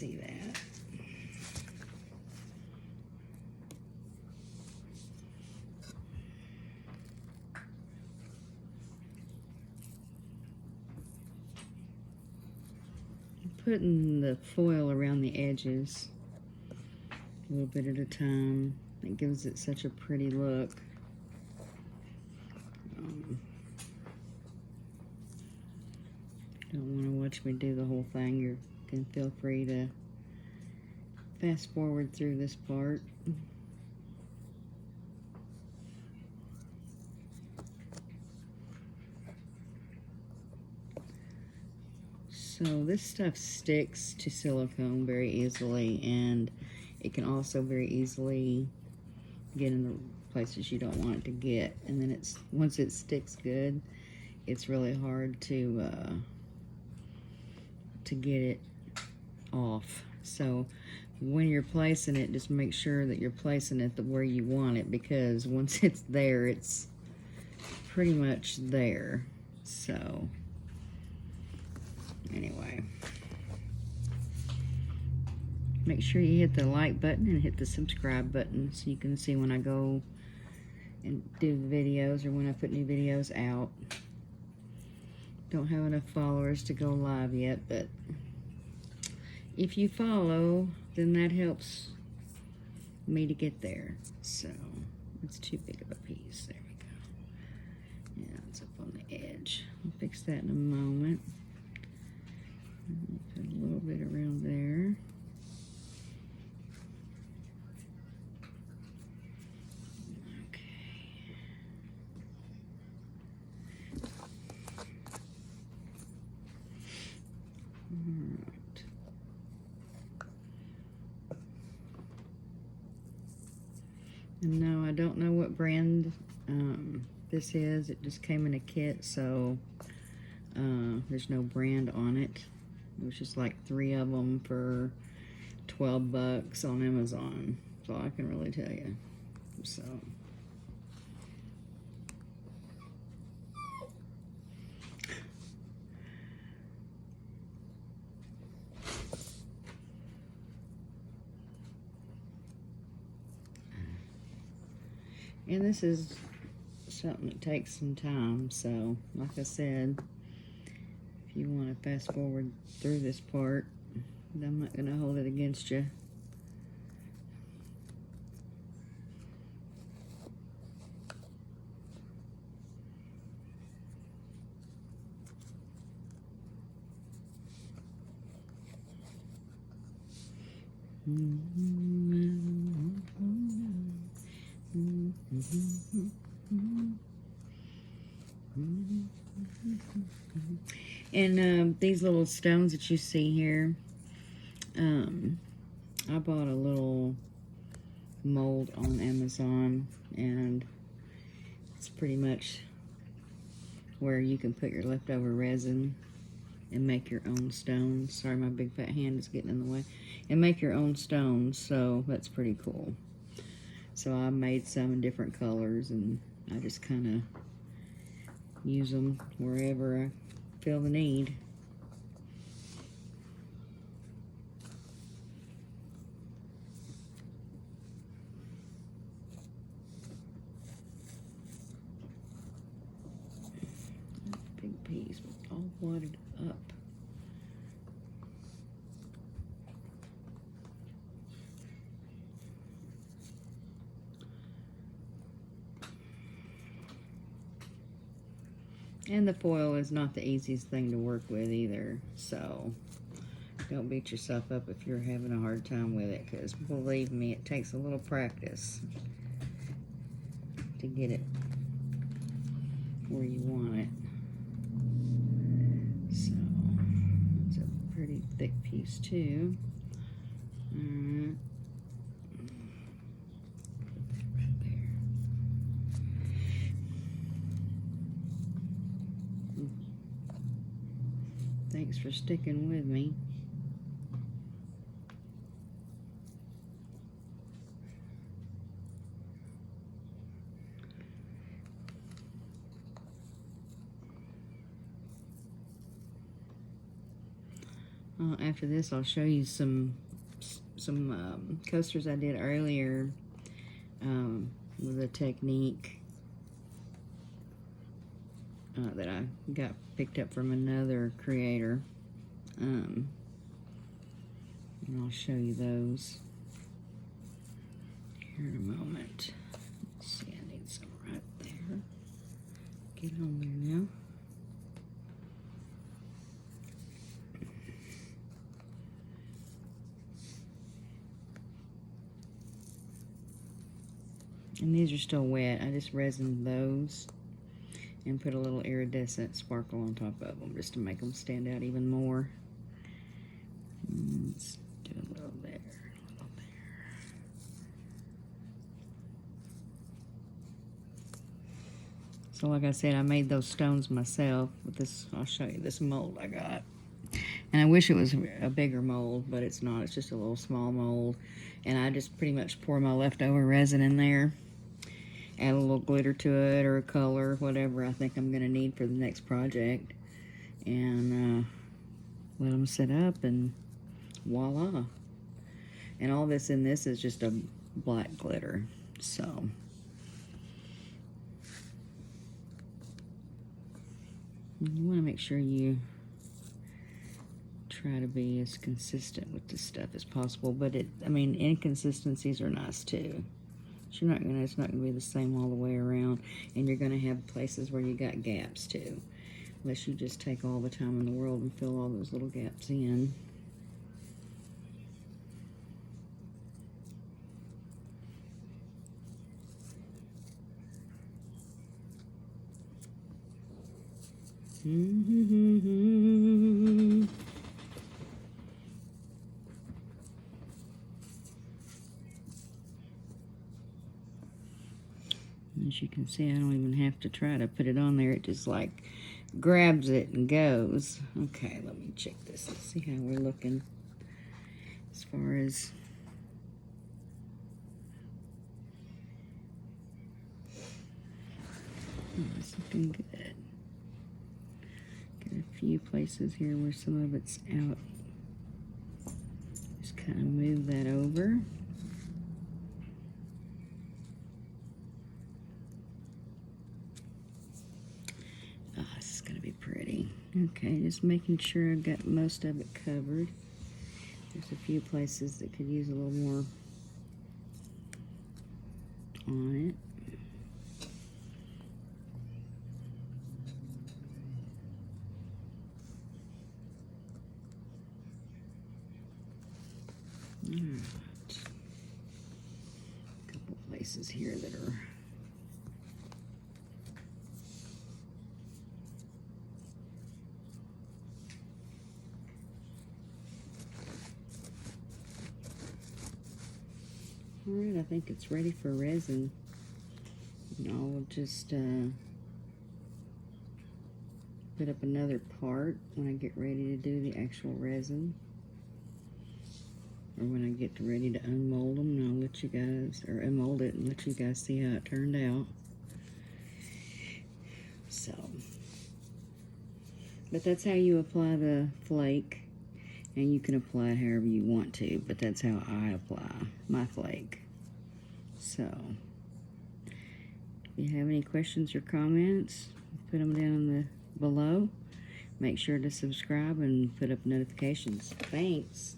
see that. Putting the foil around the edges a little bit at a time. It gives it such a pretty look. Don't want to watch me do the whole thing. You can feel free to fast forward through this part. So this stuff sticks to silicone very easily, and it can also very easily get in the places you don't want it to get. And then once it sticks good, it's really hard to get it off. So when you're placing it, just make sure that you're placing it where you want it, because once it's there, it's pretty much there. So anyway, make sure you hit the like button and hit the subscribe button so you can see when I go and do the videos or when I put new videos out. Don't have enough followers to go live yet, but if you follow, then that helps me to get there. So it's too big of a piece. There we go. Yeah, it's up on the edge. I'll fix that in a moment. Put a little bit around there. And no, I don't know what brand this is. It just came in a kit, so there's no brand on it. It was just like 3 of them for 12 bucks on Amazon. That's all I can really tell you. So and this is something that takes some time, so like I said, if you want to fast forward through this part, I'm not going to hold it against you. And these little stones that you see here, I bought a little mold on Amazon, and it's pretty much where you can put your leftover resin and make your own stones. Sorry, my big fat hand is getting in the way. And make your own stones, so that's pretty cool. So I made some in different colors, and I just kind of use them wherever I feel the need. Big piece, all wadded up. And the foil is not the easiest thing to work with either, so don't beat yourself up if you're having a hard time with it, because believe me, it takes a little practice to get it where you want it. So it's a pretty thick piece too. Alright. Thanks for sticking with me. After this, I'll show you some coasters I did earlier with a technique that I got picked up from another creator. And I'll show you those here in a moment. Let's see, I need some right there. Get on there now. And these are still wet. I just resined those and put a little iridescent sparkle on top of them just to make them stand out even more. Let's do a little there, a little there. So like I said, I made those stones myself with this. I'll show you this mold I got. And I wish it was a bigger mold, but it's not. It's just a little small mold. And I just pretty much pour my leftover resin in there. Add a little glitter to it or a color, whatever I think I'm going to need for the next project. And let them set up and voila. And all this in this is just a black glitter. So you want to make sure you try to be as consistent with this stuff as possible. But I mean, inconsistencies are nice too. It's not gonna be the same all the way around, and you're gonna have places where you got gaps too, unless you just take all the time in the world and fill all those little gaps in. As you can see, I don't even have to try to put it on there. It just like grabs it and goes. Okay, let me check this and see how we're looking as far as it's looking good. Got a few places here where some of it's out. Just kind of move that over. This is going to be pretty. Okay, just making sure I've got most of it covered. There's a few places that could use a little more on it. Alright. A couple places here that are alright. I think it's ready for resin. I'll just put up another part when I get ready to do the actual resin, or when I get ready to unmold them, and I'll let you guys, or unmold it and let you guys see how it turned out. So, but that's how you apply the flake, and you can apply it however you want to, but that's how I apply my flake. So, if you have any questions or comments, put them down below. Make sure to subscribe and put up notifications. Thanks.